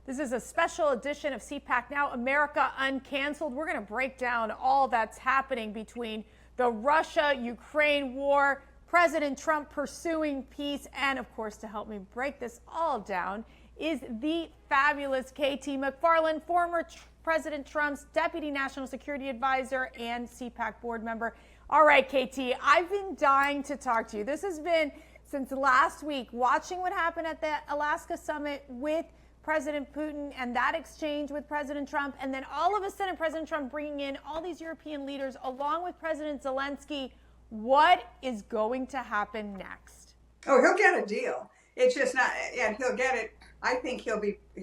This is a special edition of CPAC Now, America Uncanceled. We're going to break down all that's happening between the Russia-Ukraine war, President Trump pursuing peace, and of course, to help me break this all down is the fabulous KT McFarland, former President Trump's Deputy National Security Advisor and CPAC board member. All right, KT, I've been dying to talk to you. This has been since last week, watching what happened at the Alaska summit with President Putin and that exchange with President Trump, and then all of a sudden President Trump bringing in all these European leaders along with President Zelensky. What is going to happen next? Oh, he'll get a deal. It's just not, and he'll get it. I think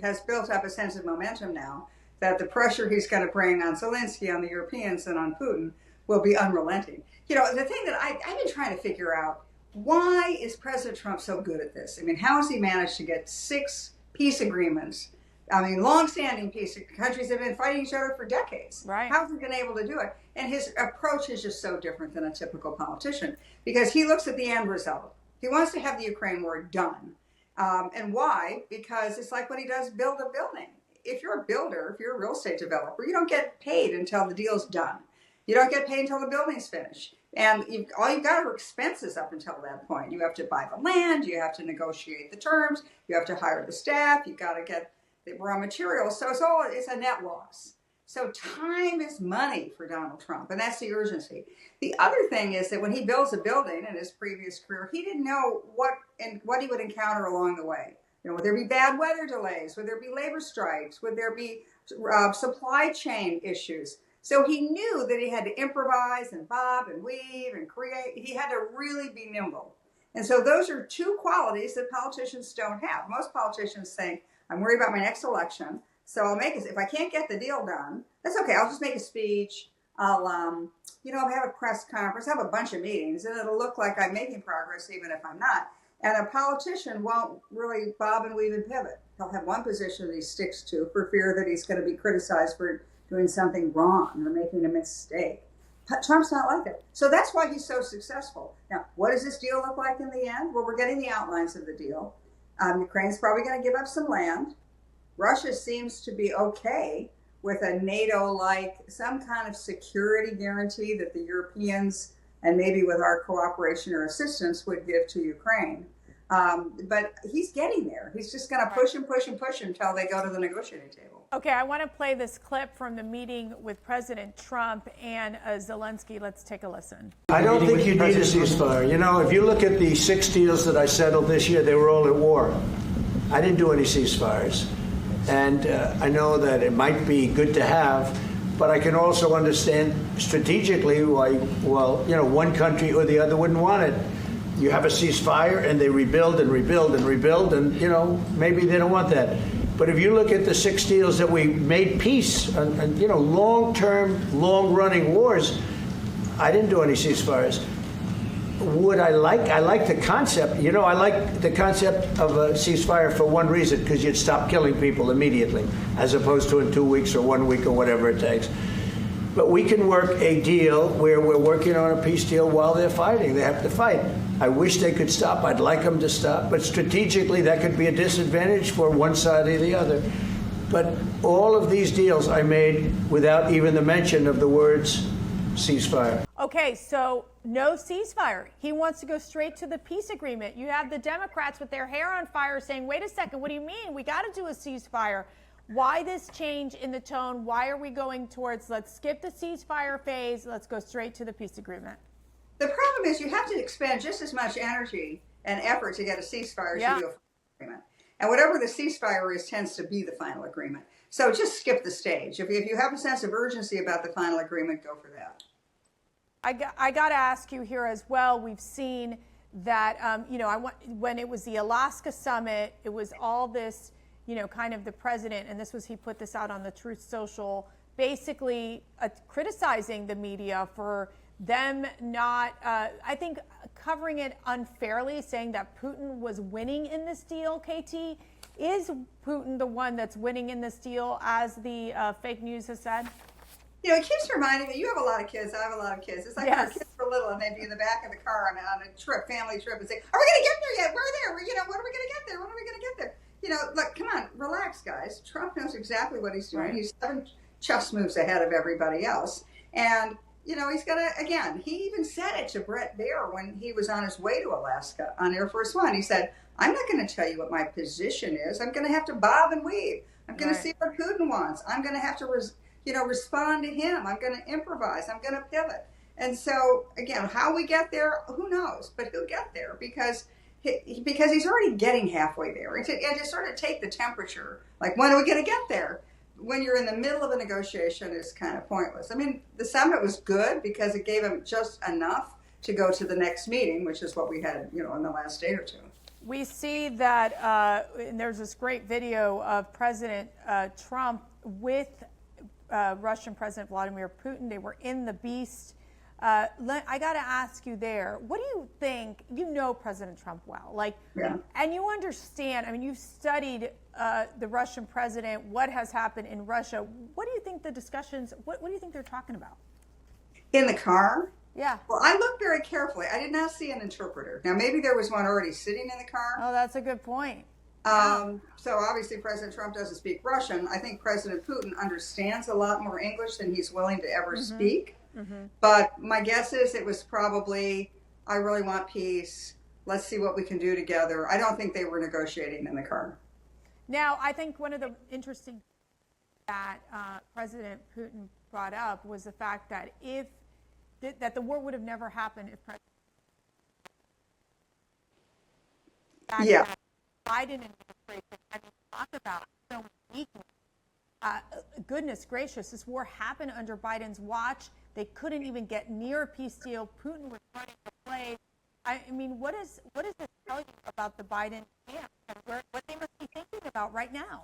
has built up a sense of momentum now that the pressure he's going to bring on Zelensky, on the Europeans, and on Putin will be unrelenting. You know, the thing that I've been trying to figure out, why is President Trump so good at this? I mean, how has he managed to get 6 peace agreements? I mean, long-standing peace countries have been fighting each other for decades. Right. How has he been able to do it? And his approach is just so different than a typical politician because he looks at the end result. He wants to have the Ukraine war done. And why? Because it's like when he does build a building. If you're a builder, if you're a real estate developer, you don't get paid until the deal's done. You don't get paid until the building's finished. And all you've got are expenses up until that point. You have to buy the land, you have to negotiate the terms, you have to hire the staff, you've got to get the raw materials. So it's a net loss. So time is money for Donald Trump, and that's the urgency. The other thing is that when he builds a building in his previous career, he didn't know what he would encounter along the way. You know, would there be bad weather delays? Would there be labor strikes? Would there be supply chain issues? So he knew that he had to improvise and bob and weave and create. He had to really be nimble. And so those are 2 qualities that politicians don't have. Most politicians think, I'm worried about my next election, so I'll make it. If I can't get the deal done, that's okay. I'll just make a speech. I'll, have a press conference, have a bunch of meetings, and it'll look like I'm making progress even if I'm not. And a politician won't really bob and weave and pivot. He'll have one position that he sticks to for fear that he's going to be criticized for doing something wrong or making a mistake. Trump's not like that. So that's why he's so successful. Now, what does this deal look like in the end? Well, we're getting the outlines of the deal. Ukraine's probably going to give up some land. Russia seems to be okay with a NATO-like, some kind of security guarantee that the Europeans, and maybe with our cooperation or assistance, would give to Ukraine. But he's getting there. He's just going to push and push and push until they go to the negotiating table. Okay, I want to play this clip from the meeting with President Trump and Zelensky. Let's take a listen. I don't think you need a ceasefire. You know, if you look at the 6 deals that I settled this year, they were all at war. I didn't do any ceasefires. And I know that it might be good to have, but I can also understand strategically why, one country or the other wouldn't want it. You have a ceasefire and they rebuild and rebuild and rebuild, and, maybe they don't want that. But if you look at the 6 deals that we made peace and long-term, long-running wars, I didn't do any ceasefires. I like the concept. I like the concept of a ceasefire for one reason, because you'd stop killing people immediately, as opposed to in 2 weeks or 1 week or whatever it takes. But we can work a deal where we're working on a peace deal while they're fighting. They have to fight. I wish they could stop. I'd like them to stop. But strategically, that could be a disadvantage for one side or the other. But all of these deals I made without even the mention of the words ceasefire. Okay, so no ceasefire. He wants to go straight to the peace agreement. You have the Democrats with their hair on fire saying, wait a second, what do you mean? We got to do a ceasefire. Why this change in the tone? Why are we going towards, let's skip the ceasefire phase, let's go straight to the peace agreement? The problem is you have to expend just as much energy and effort to get a ceasefire as you do a final agreement. And whatever the ceasefire is tends to be the final agreement. So just skip the stage. If you have a sense of urgency about the final agreement, go for that. I got to ask you here as well. We've seen that, when it was the Alaska summit, it was all this, kind of the president, and he put this out on the Truth Social, basically criticizing the media for them not, I think, covering it unfairly, saying that Putin was winning in this deal, KT. Is Putin the one that's winning in this deal, as the fake news has said? It keeps reminding me, you have a lot of kids, I have a lot of kids. It's like our kids were little and they'd be in the back of the car on a trip, family trip, and say, are we going to get there yet? We're there. When are we going to get there? When are we going to get there? look, come on, relax, guys. Trump knows exactly what he's doing. Right. He's 7 chess moves ahead of everybody else. And, he's going to, again, he even said it to Brett Baer when he was on his way to Alaska on Air Force One. He said, I'm not going to tell you what my position is. I'm going to have to bob and weave. I'm going to see what Putin wants. I'm going to have to, respond to him. I'm going to improvise. I'm going to pivot. And so, again, how we get there, who knows? But he'll get there because he's already getting halfway there. And to sort of take the temperature, like, when are we going to get there? When you're in the middle of a negotiation is kind of pointless. I mean, the summit was good because it gave him just enough to go to the next meeting, which is what we had, in the last day or two. We see that and there's this great video of President Trump with Russian President Vladimir Putin. They were in the Beast. I got to ask you there, what do you think? You know President Trump well, and you understand. I mean, you've studied the Russian president, what has happened in Russia. What do you think the discussions, what do you think they're talking about? In the car? Yeah. Well, I looked very carefully. I did not see an interpreter. Now, maybe there was one already sitting in the car. Oh, that's a good point. So obviously President Trump doesn't speak Russian. I think President Putin understands a lot more English than he's willing to ever speak. But my guess is it was probably, I really want peace. Let's see what we can do together. I don't think they were negotiating in the car. Now, I think one of the interesting that President Putin brought up was the fact that that the war would have never happened if President Biden and administration had talked about so much weakness. Goodness gracious, this war happened under Biden's watch. They couldn't even get near a peace deal. Putin was running the play. I mean, what does this tell you about the Biden camp and what they must be thinking about right now?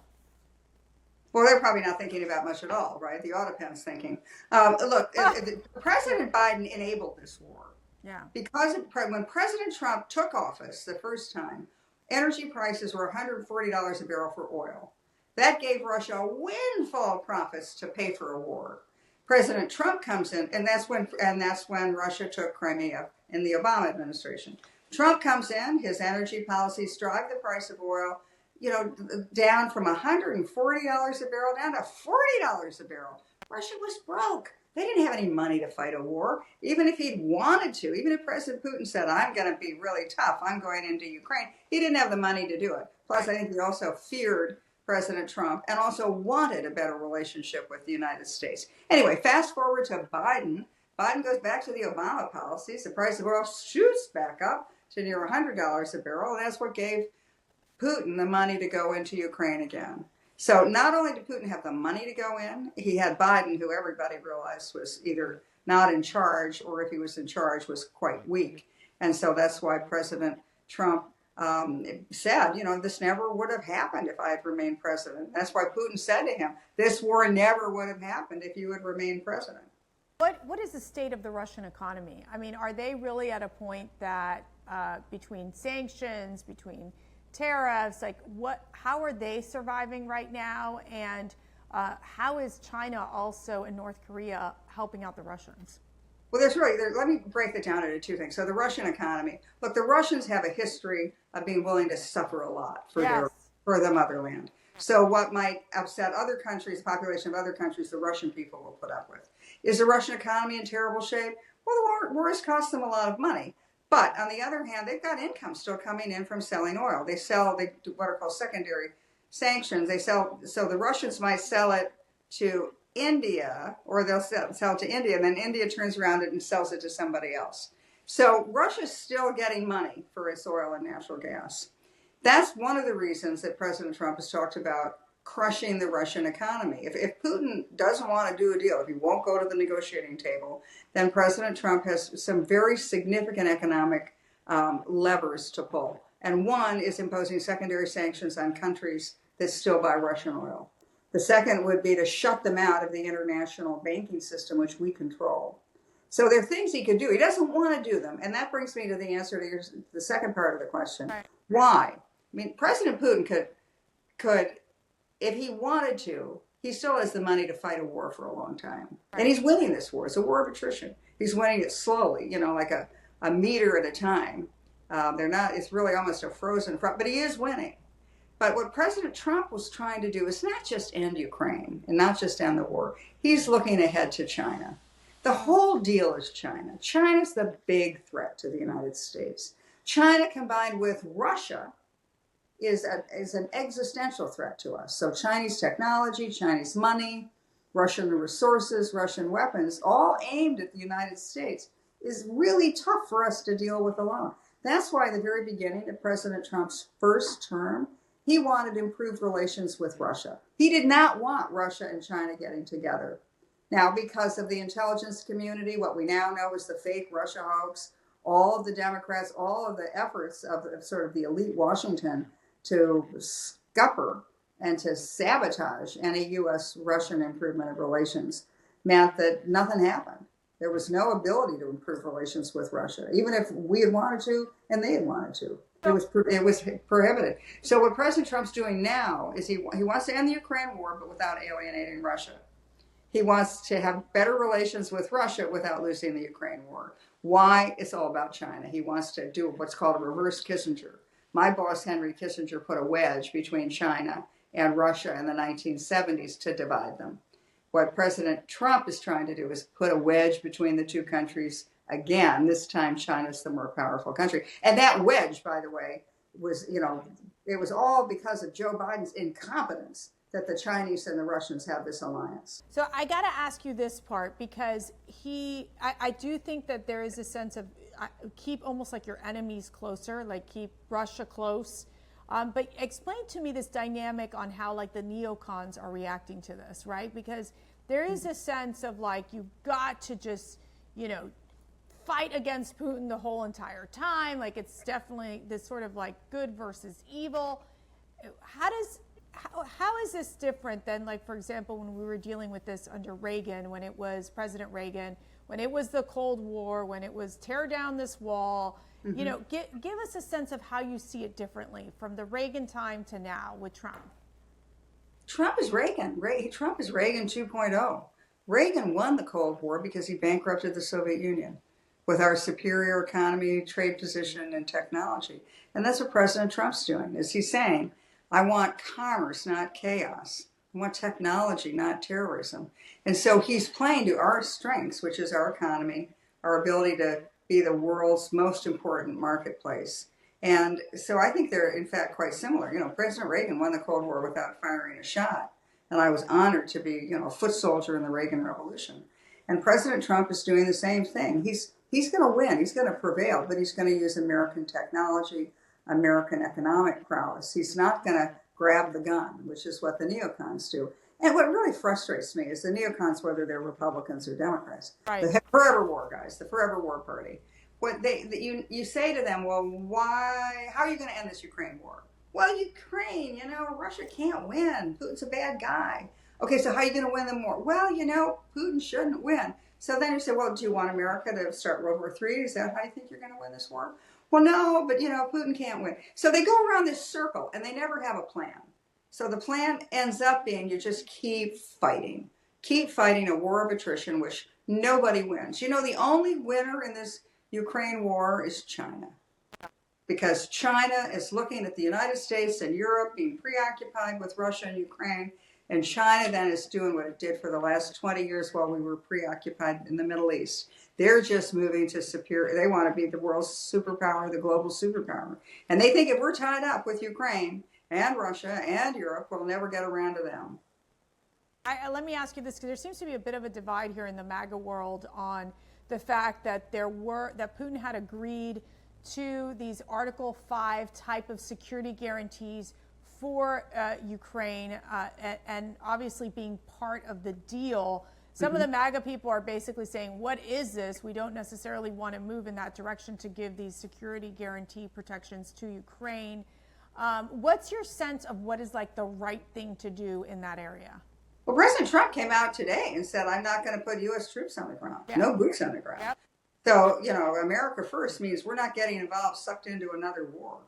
Well, they're probably not thinking about much at all, right? The autopen's thinking. Look, President Biden enabled this war. Yeah. Because when President Trump took office the first time, energy prices were $140 a barrel for oil. That gave Russia windfall profits to pay for a war. President Trump comes in, and that's when Russia took Crimea in the Obama administration. Trump comes in, his energy policies drive the price of oil, down from $140 a barrel down to $40 a barrel. Russia was broke. They didn't have any money to fight a war. Even if he'd wanted to, even if President Putin said, I'm going to be really tough, I'm going into Ukraine, he didn't have the money to do it. Plus, I think he also feared President Trump and also wanted a better relationship with the United States. Anyway, fast forward to Biden. Biden goes back to the Obama policies. The price of oil shoots back up to near $100 a barrel, and that's what gave Putin the money to go into Ukraine again. So not only did Putin have the money to go in, he had Biden, who everybody realized was either not in charge or if he was in charge was quite weak. And so that's why President Trump said, this never would have happened if I had remained president. That's why Putin said to him, this war never would have happened if you had remained president. What is the state of the Russian economy? I mean, are they really at a point that between sanctions, between tariffs, how are they surviving right now? And how is China also and North Korea helping out the Russians? Well, let me break that down into two things. So the Russian economy, look, the Russians have a history of being willing to suffer a lot for the motherland. So what might upset other countries, the population of other countries, the Russian people will put up with. Is the Russian economy in terrible shape? Well, the war has cost them a lot of money. But on the other hand, they've got income still coming in from selling oil. They do what are called secondary sanctions. So the Russians might sell it to India, or they'll sell it to India, and then India turns around and sells it to somebody else. So Russia's still getting money for its oil and natural gas. That's one of the reasons that President Trump has talked about crushing the Russian economy. If Putin doesn't want to do a deal, if he won't go to the negotiating table, then President Trump has some very significant economic levers to pull. And one is imposing secondary sanctions on countries that still buy Russian oil. The second would be to shut them out of the international banking system, which we control. So there are things he could do. He doesn't want to do them. And that brings me to the answer to the second part of the question. Right. Why? I mean, President Putin could, if he wanted to, he still has the money to fight a war for a long time. Right. And he's winning this war. It's a war of attrition. He's winning it slowly, like a meter at a time. It's really almost a frozen front, but he is winning. But what President Trump was trying to do is not just end Ukraine and not just end the war. He's looking ahead to China. The whole deal is China. China's the big threat to the United States. China combined with Russia is an existential threat to us. So Chinese technology, Chinese money, Russian resources, Russian weapons, all aimed at the United States, is really tough for us to deal with alone. That's why at the very beginning of President Trump's first term, he wanted improved relations with Russia. He did not want Russia and China getting together. Now, because of the intelligence community, what we now know is the fake Russia hoax, all of the Democrats, all of the efforts of sort of the elite Washington to scupper and to sabotage any U.S.-Russian improvement of relations meant that nothing happened. There was no ability to improve relations with Russia, even if we had wanted to and they had wanted to. It was prohibited. So what President Trump's doing now is he wants to end the Ukraine war, but without alienating Russia. He wants to have better relations with Russia without losing the Ukraine war. Why? It's all about China. He wants to do what's called a reverse Kissinger. My boss, Henry Kissinger, put a wedge between China and Russia in the 1970s to divide them. What President Trump is trying to do is put a wedge between the two countries again. This time, China's the more powerful country. And that wedge, by the way, was, it was all because of Joe Biden's incompetence that the Chinese and the Russians have this alliance. So I got to ask you this part, because I do think that there is a sense of keep almost like your enemies closer, like keep Russia close. But explain to me this dynamic on how like the neocons are reacting to this, right? Because there is a sense of like, you've got to just, fight against Putin the whole entire time. Like it's definitely this sort of like good versus evil. How is this different than, like, for example, when we were dealing with this under Reagan, when it was President Reagan, when it was the Cold War, when it was tear down this wall? Mm-hmm. Give us a sense of how you see it differently from the Reagan time to now with Trump. Trump is Reagan. Trump is Reagan 2.0. Reagan won the Cold War because he bankrupted the Soviet Union with our superior economy, trade position, and technology. And that's what President Trump's doing, is he's saying, I want commerce, not chaos. I want technology, not terrorism. And so he's playing to our strengths, which is our economy, our ability to be the world's most important marketplace. And so I think they're, in fact, quite similar. President Reagan won the Cold War without firing a shot. And I was honored to be, a foot soldier in the Reagan Revolution. And President Trump is doing the same thing. He's going to win. He's going to prevail, but he's going to use American technology, American economic prowess. He's not going to grab the gun, which is what the neocons do. And what really frustrates me is the neocons, whether they're Republicans or Democrats, right. The forever war guys, the forever war party. What you say to them, well, how are you going to end this Ukraine war? Well, Ukraine, Russia can't win. Putin's a bad guy. Okay, so how are you going to win the war? Well, Putin shouldn't win. So then you say, well, do you want America to start World War III? Is that how you think you're going to win this war? Well, no, but, Putin can't win. So they go around this circle, and they never have a plan. So the plan ends up being you just keep fighting a war of attrition, which nobody wins. The only winner in this Ukraine war is China, because China is looking at the United States and Europe being preoccupied with Russia and Ukraine, and China then is doing what it did for the last 20 years while we were preoccupied in the Middle East. They're just moving to they want to be the world's superpower, the global superpower. And they think if we're tied up with Ukraine and Russia and Europe, we'll never get around to them. Let me ask you this, because there seems to be a bit of a divide here in the MAGA world on the fact that that Putin had agreed to these Article 5 type of security guarantees for Ukraine, and obviously being part of the deal. Some of the MAGA people are basically saying, what is this? We don't necessarily want to move in that direction to give these security guarantee protections to Ukraine. What's your sense of what is like the right thing to do in that area? Well, President Trump came out today and said, I'm not going to put U.S. troops on the ground. Yep. No boots on the ground. Yep. So, America first means we're not getting involved, sucked into another war.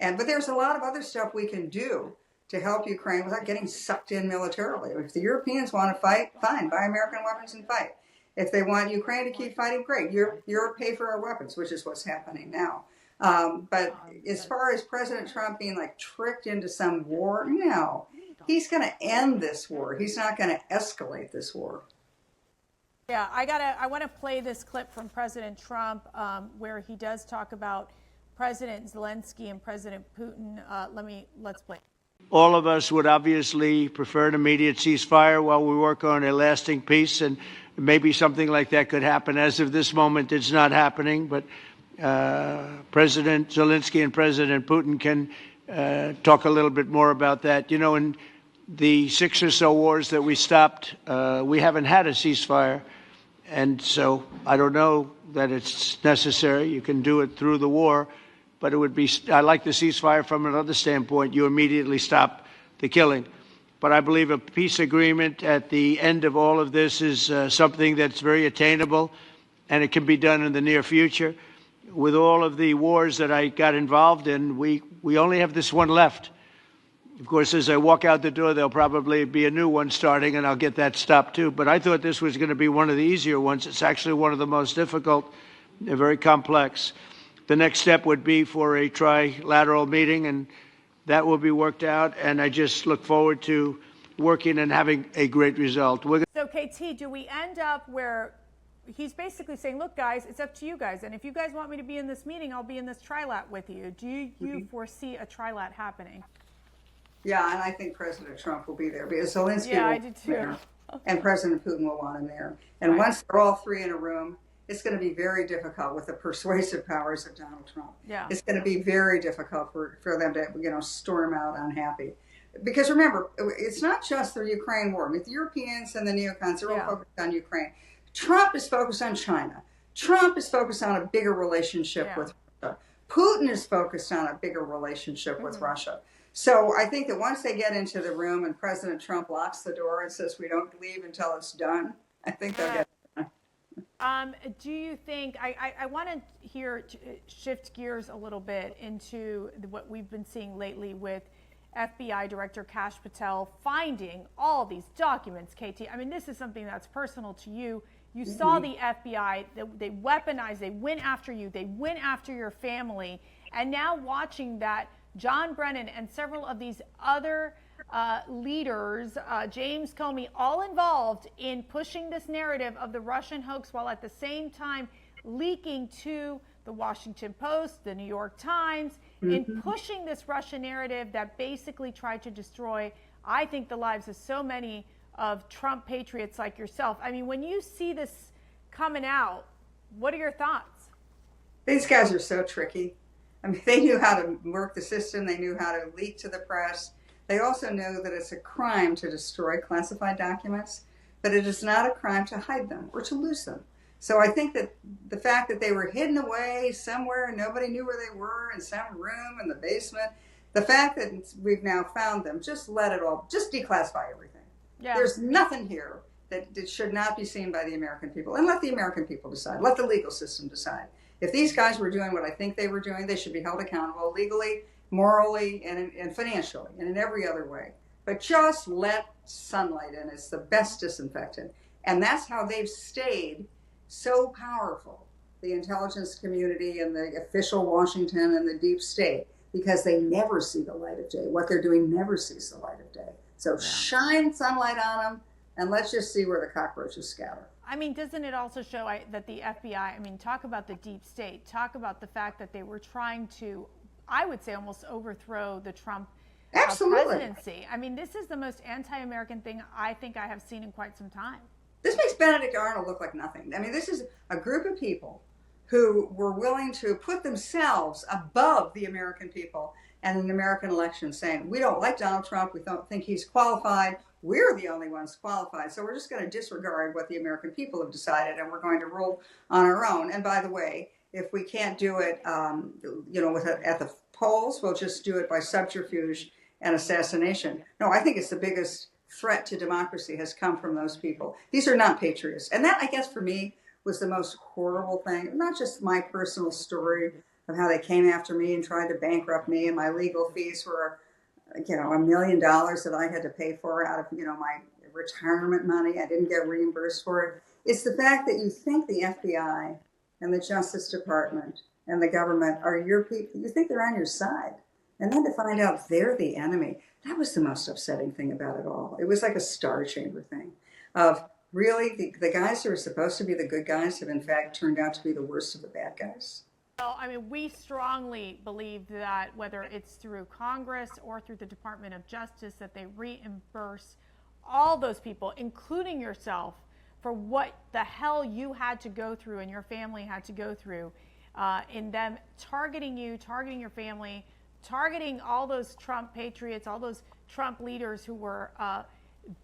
But there's a lot of other stuff we can do to help Ukraine without getting sucked in militarily. If the Europeans want to fight, fine, buy American weapons and fight. If they want Ukraine to keep fighting, great. Europe pay for our weapons, which is what's happening now. But as far as President Trump being like tricked into some war, no, he's going to end this war. He's not going to escalate this war. Yeah, I want to play this clip from President Trump where he does talk about President Zelensky and President Putin. Let's play. All of us would obviously prefer an immediate ceasefire while we work on a lasting peace, and maybe something like that could happen. As of this moment, it's not happening, but President Zelensky and President Putin can talk a little bit more about that. You know, in the 6 or so wars that we stopped, we haven't had a ceasefire. And so I don't know that it's necessary. You can do it through the war, but it would be, I like the ceasefire from another standpoint. You immediately stop the killing. But I believe a peace agreement at the end of all of this is something that's very attainable, and it can be done in the near future. With all of the wars that I got involved in, we only have this one left. Of course, as I walk out the door, there'll probably be a new one starting, and I'll get that stopped too. But I thought this was going to be one of the easier ones. It's actually one of the most difficult. They're very complex. The next step would be for a trilateral meeting, and that will be worked out. And I just look forward to working and having a great result. So, KT, do we end up where he's basically saying, look, guys, it's up to you guys. And if you guys want me to be in this meeting, I'll be in this trilat with you. Do you foresee a trilat happening? Yeah, and I think President Trump will be there because Zelensky I will do be too. there, and President Putin will want him there. And once they're all three in a room, it's going to be very difficult with the persuasive powers of Donald Trump. Yeah. It's going to be very difficult for them to storm out unhappy. Because remember, it's not just the Ukraine war. I mean, the Europeans and the neocons are all focused on Ukraine. Trump is focused on China. Trump is focused on a bigger relationship with Russia. Putin is focused on a bigger relationship with Russia. So I think that once they get into the room and President Trump locks the door and says, we don't leave until it's done, I think they'll get it done. Do you think, I want to shift gears a little bit into what we've been seeing lately with FBI Director Kash Patel finding all these documents, KT. I mean, this is something that's personal to you. You saw the FBI, they weaponized, they went after you, they went after your family, and now watching that John Brennan and several of these other leaders, James Comey, all involved in pushing this narrative of the Russian hoax while at the same time leaking to the Washington Post, the New York Times, in pushing this Russian narrative that basically tried to destroy, I think, the lives of so many of Trump patriots like yourself. I mean, when you see this coming out, what are your thoughts? These guys are so tricky. I mean, they knew how to work the system. They knew how to leak to the press. They also know that it's a crime to destroy classified documents, but it is not a crime to hide them or to lose them. So I think that the fact that they were hidden away somewhere and nobody knew where they were in some room in the basement, the fact that we've now found them, just let it all, just declassify everything. Yeah. There's nothing here that should not be seen by the American people. And let the American people decide. Let the legal system decide. If these guys were doing what I think they were doing, they should be held accountable legally, morally, and financially, and in every other way. But just let sunlight in. It's the best disinfectant. And that's how they've stayed so powerful, the intelligence community and the official Washington and the deep state, because they never see the light of day. What they're doing never sees the light of day. So shine sunlight on them, and let's just see where the cockroaches scatter. I mean, doesn't it also show that the FBI, I mean, talk about the deep state, talk about the fact that they were trying to, I would say, almost overthrow the Trump presidency. I mean, this is the most anti-American thing I think I have seen in quite some time. This makes Benedict Arnold look like nothing. I mean, this is a group of people who were willing to put themselves above the American people and an American election, saying, we don't like Donald Trump, we don't think he's qualified, we're the only ones qualified, so we're just going to disregard what the American people have decided, and we're going to rule on our own. And by the way, if we can't do it, at the polls, we'll just do it by subterfuge and assassination. No, I think it's the biggest threat to democracy has come from those people. These are not patriots. And that, I guess, for me, was the most horrible thing. Not just my personal story of how they came after me and tried to bankrupt me, and my legal fees were, $1 million that I had to pay for out of, my retirement money. I didn't get reimbursed for it. It's the fact that you think the FBI and the Justice Department and the government are your people. You think they're on your side. And then to find out they're the enemy, that was the most upsetting thing about it all. It was like a Star Chamber thing of really the guys who are supposed to be the good guys have in fact turned out to be the worst of the bad guys. Well, I mean, we strongly believe that whether it's through Congress or through the Department of Justice, that they reimburse all those people, including yourself, for what the hell you had to go through and your family had to go through in them targeting you, targeting your family, targeting all those Trump patriots, all those Trump leaders who were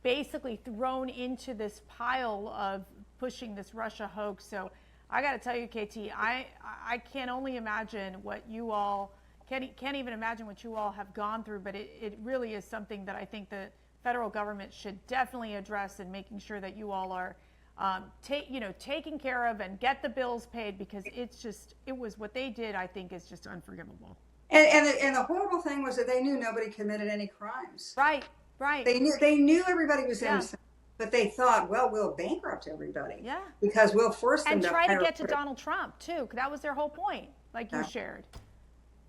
basically thrown into this pile of pushing this Russia hoax. So I got to tell you, KT, I can only imagine what you all can't even imagine what you all have gone through. But it really is something that I think the federal government should definitely address, and making sure that you all are taken care of and get the bills paid, because it was what they did, I think, is just unforgivable. And the horrible thing was that they knew nobody committed any crimes. Right. They knew everybody was innocent, but they thought, well, we'll bankrupt everybody. Yeah. Because we'll force them and to try to hire get to Donald Trump too. That was their whole point, like you shared.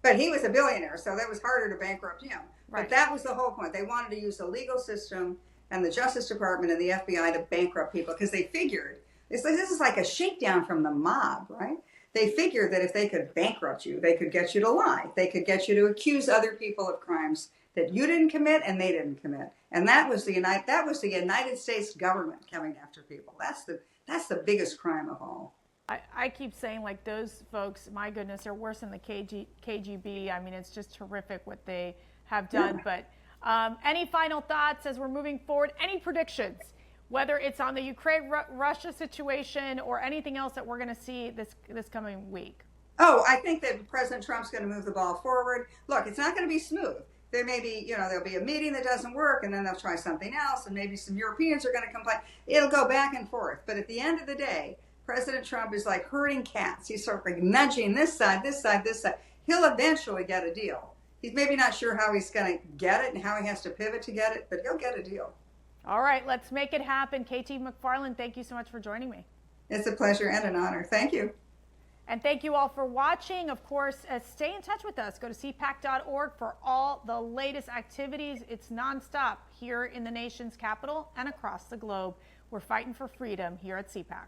But he was a billionaire, so that was harder to bankrupt him. Right. But that was the whole point. They wanted to use the legal system and the Justice Department and the FBI to bankrupt people, because they figured this is like a shakedown from the mob, right? They figured that if they could bankrupt you, they could get you to lie. They could get you to accuse other people of crimes that you didn't commit and they didn't commit. And that was the United States government coming after people. That's the biggest crime of all. I keep saying, like, those folks, my goodness, are worse than the KGB. I mean, it's just horrific what they have done. Yeah. But any final thoughts as we're moving forward? Any predictions, whether it's on the Ukraine-Russia situation or anything else that we're going to see this coming week? Oh, I think that President Trump's going to move the ball forward. Look, it's not going to be smooth. There may be, there'll be a meeting that doesn't work, and then they'll try something else, and maybe some Europeans are going to complain. It'll go back and forth. But at the end of the day, President Trump is like herding cats. He's sort of like nudging this side, this side, this side. He'll eventually get a deal. He's maybe not sure how he's going to get it and how he has to pivot to get it, but he'll get a deal. All right, let's make it happen. KT McFarland, thank you so much for joining me. It's a pleasure and an honor. Thank you. And thank you all for watching. Of course, stay in touch with us. Go to CPAC.org for all the latest activities. It's nonstop here in the nation's capital and across the globe. We're fighting for freedom here at CPAC.